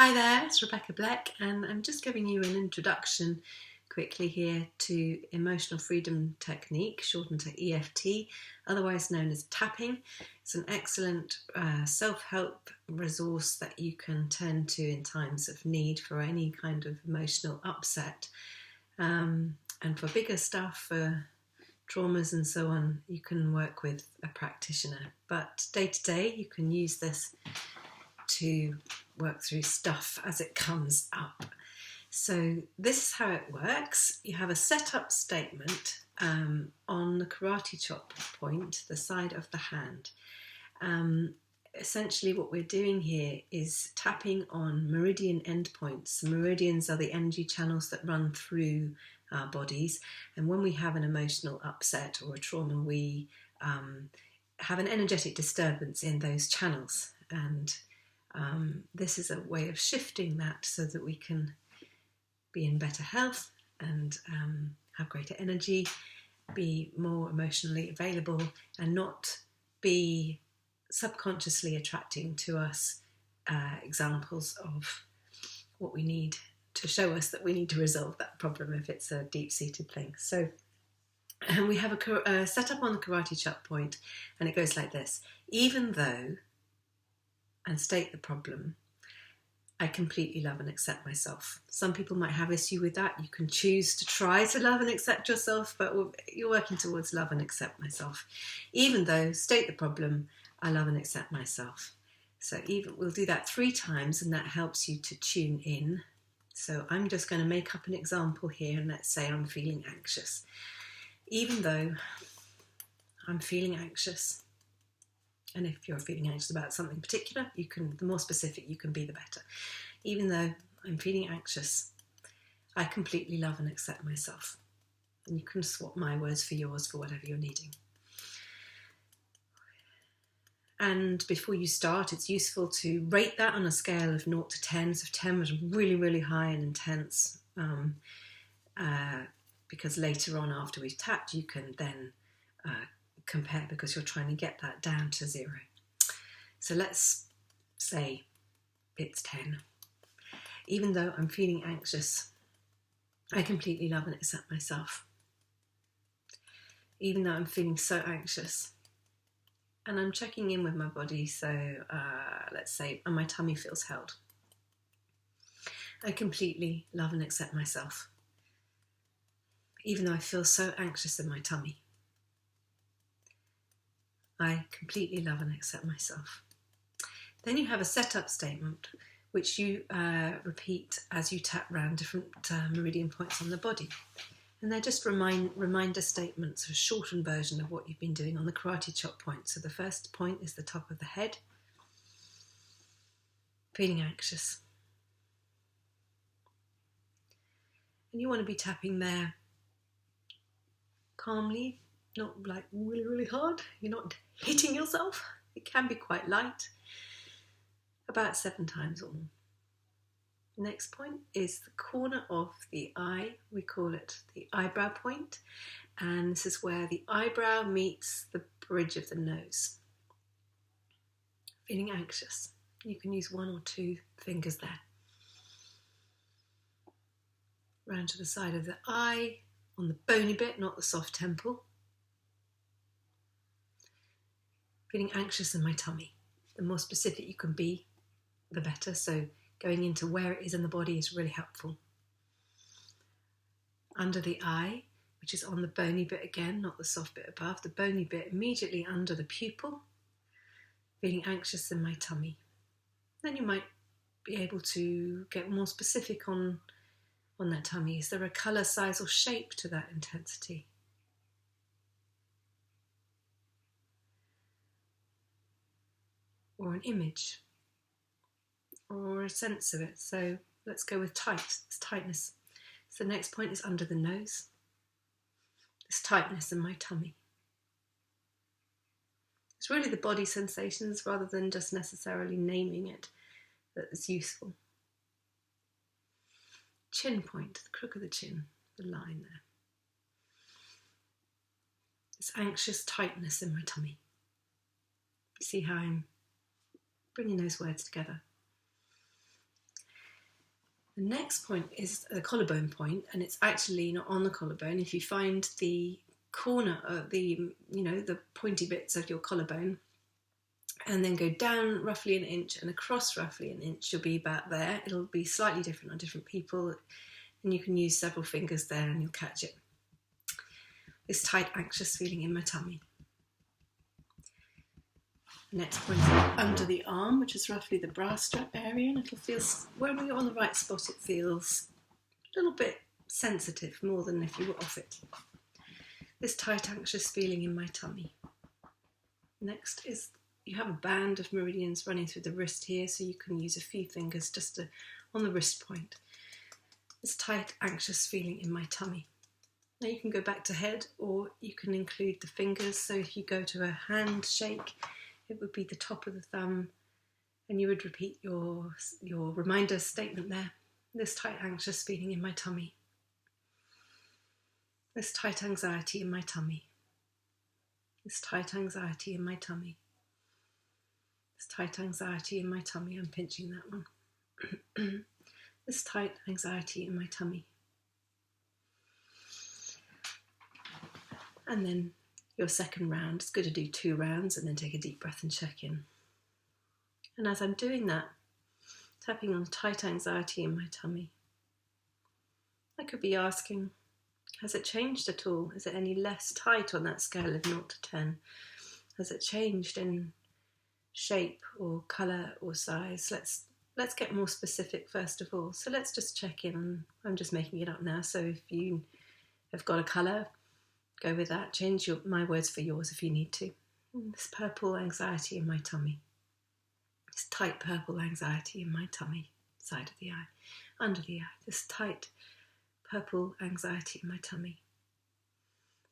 Hi there, it's Rebecca Bleck, and I'm just giving you an introduction quickly here to emotional freedom technique, shortened to EFT, otherwise known as tapping. It's an excellent self-help resource that you can turn to in times of need for any kind of emotional upset. And for bigger stuff, for traumas and so on, you can work with a practitioner. But day to day, you can use this to work through stuff as it comes up. So this is how it works. You have a setup statement on the karate chop point, the side of the hand. Essentially what we're doing here is tapping on meridian endpoints. Meridians are the energy channels that run through our bodies, and when we have an emotional upset or a trauma, we have an energetic disturbance in those channels, and this is a way of shifting that so that we can be in better health and have greater energy, be more emotionally available, and not be subconsciously attracting to us examples of what we need to show us that we need to resolve that problem if it's a deep-seated thing. So we have a setup on the karate chop point, and it goes like this. Even though, and state the problem, I completely love and accept myself. Some people might have issue with that. You can choose to try to love and accept yourself, but you're working towards love and accept myself. Even though, state the problem, I love and accept myself. So we'll do that 3 times, and that helps you to tune in. So I'm just going to make up an example here, and let's say I'm feeling anxious. Even though I'm feeling anxious, and if you're feeling anxious about something particular, the more specific you can be, the better. Even though I'm feeling anxious, I completely love and accept myself. And you can swap my words for yours for whatever you're needing. And before you start, it's useful to rate that on a scale of 0 to 10. So if 10 was really, really high and intense, because later on after we've tapped, you can then compare, because you're trying to get that down to 0. So let's say it's 10. Even though I'm feeling anxious, I completely love and accept myself. Even though I'm feeling so anxious, and I'm checking in with my body, so let's say my tummy feels held, I completely love and accept myself. Even though I feel so anxious in my tummy, I completely love and accept myself. Then you have a setup statement, which you repeat as you tap around different meridian points on the body. And they're just reminder statements, a shortened version of what you've been doing on the karate chop point. So the first point is the top of the head. Feeling anxious. And you want to be tapping there calmly, not like really, really hard. You're not hitting yourself. It can be quite light. About 7 times or more. Next point is the corner of the eye. We call it the eyebrow point. And this is where the eyebrow meets the bridge of the nose. Feeling anxious. You can use 1 or 2 fingers there. Round to the side of the eye, on the bony bit, not the soft temple. Feeling anxious in my tummy. The more specific you can be, the better. So going into where it is in the body is really helpful. Under the eye, which is on the bony bit again, not the soft bit above, the bony bit immediately under the pupil. Feeling anxious in my tummy. Then you might be able to get more specific on that tummy. Is there a colour, size or shape to that intensity? Or an image? Or a sense of it? So let's go with tight. It's tightness. So the next point is under the nose. This tightness in my tummy. It's really the body sensations rather than just necessarily naming it that is useful. Chin point, the crook of the chin, the line there. This anxious tightness in my tummy. You see how I'm bringing those words together. The next point is the collarbone point, and it's actually not on the collarbone. If you find the corner of the pointy bits of your collarbone and then go down roughly an inch and across roughly an inch, you'll be about there. It'll be slightly different on different people, and you can use several fingers there and you'll catch it. This tight, anxious feeling in my tummy. Next point is under the arm, which is roughly the bra strap area, and it'll feel, when you're on the right spot, it feels a little bit sensitive, more than if you were off it. This tight, anxious feeling in my tummy. Next is, you have a band of meridians running through the wrist here, so you can use a few fingers just on the wrist point. This tight, anxious feeling in my tummy. Now you can go back to head, or you can include the fingers, so if you go to a hand shake, it would be the top of the thumb, and you would repeat your reminder statement there. This tight, anxious feeling in my tummy. This tight anxiety in my tummy. This tight anxiety in my tummy. This tight anxiety in my tummy. I'm pinching that one. This tight anxiety in my tummy. And then your second round, it's good to do 2 rounds and then take a deep breath and check in. And as I'm doing that, tapping on tight anxiety in my tummy, I could be asking, has it changed at all? Is it any less tight on that scale of 0 to 10? Has it changed in shape or colour or size? Let's get more specific first of all. So let's just check in. I'm just making it up now. So if you have got a colour, go with that. Change my words for yours if you need to. This purple anxiety in my tummy. This tight purple anxiety in my tummy, side of the eye, under the eye. This tight purple anxiety in my tummy,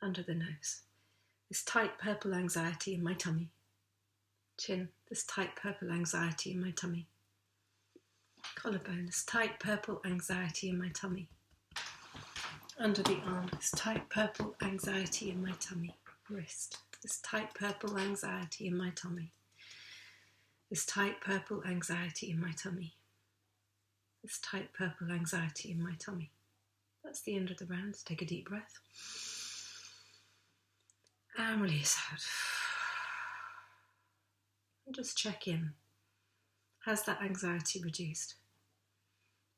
under the nose. This tight purple anxiety in my tummy, chin. This tight purple anxiety in my tummy. Collarbone. This tight purple anxiety in my tummy. Under the arm, this tight purple anxiety in my tummy. Wrist, this tight purple anxiety in my tummy. This tight purple anxiety in my tummy. This tight purple anxiety in my tummy. That's the end of the round. Take a deep breath. And release out. And just check in. Has that anxiety reduced?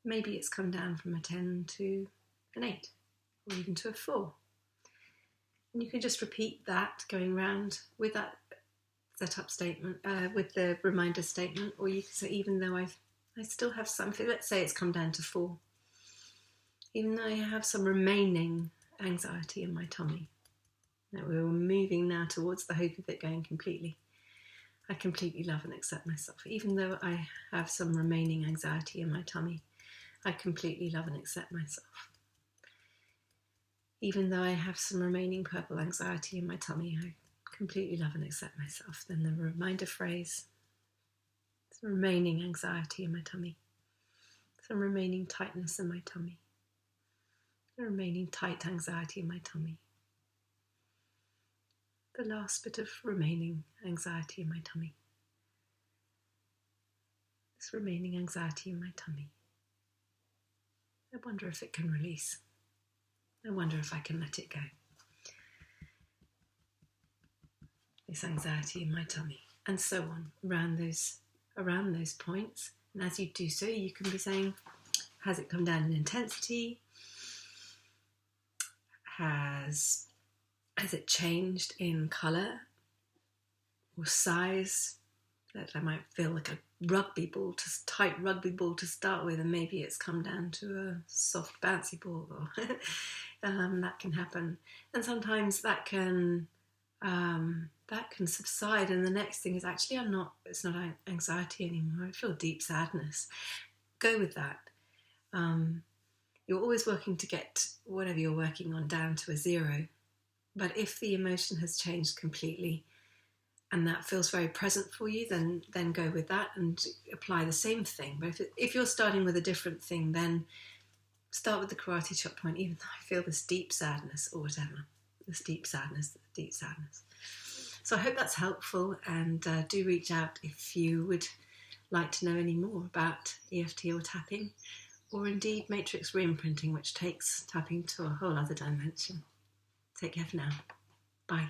Maybe it's come down from a 10 to an 8. Or even to a 4. And you can just repeat that going round with that setup statement, with the reminder statement, or you can say, even though I still have something, let's say it's come down to 4, even though I have some remaining anxiety in my tummy. Now we're moving now towards the hope of it going completely. I completely love and accept myself. Even though I have some remaining anxiety in my tummy, I completely love and accept myself. Even though I have some remaining purple anxiety in my tummy, I completely love and accept myself. Then the reminder phrase, some remaining anxiety in my tummy, some remaining tightness in my tummy, the remaining tight anxiety in my tummy, the last bit of remaining anxiety in my tummy, this remaining anxiety in my tummy. I wonder if it can release. I wonder if I can let it go. This anxiety in my tummy, and so on, around those points. And as you do so, you can be saying, has it come down in intensity? Has it changed in colour or size? That I might feel like a tight rugby ball to start with, and maybe it's come down to a soft bouncy ball, or that can happen. And sometimes that can subside, and the next thing is actually it's not anxiety anymore. I feel deep sadness. Go with that. You're always working to get whatever you're working on down to a 0. But if the emotion has changed completely, and that feels very present for you, then go with that and apply the same thing. But if you're starting with a different thing, then start with the karate chop point, even though I feel this deep sadness or whatever. This deep sadness. So I hope that's helpful, and do reach out if you would like to know any more about EFT or tapping, or indeed matrix re-imprinting, which takes tapping to a whole other dimension. Take care for now. Bye.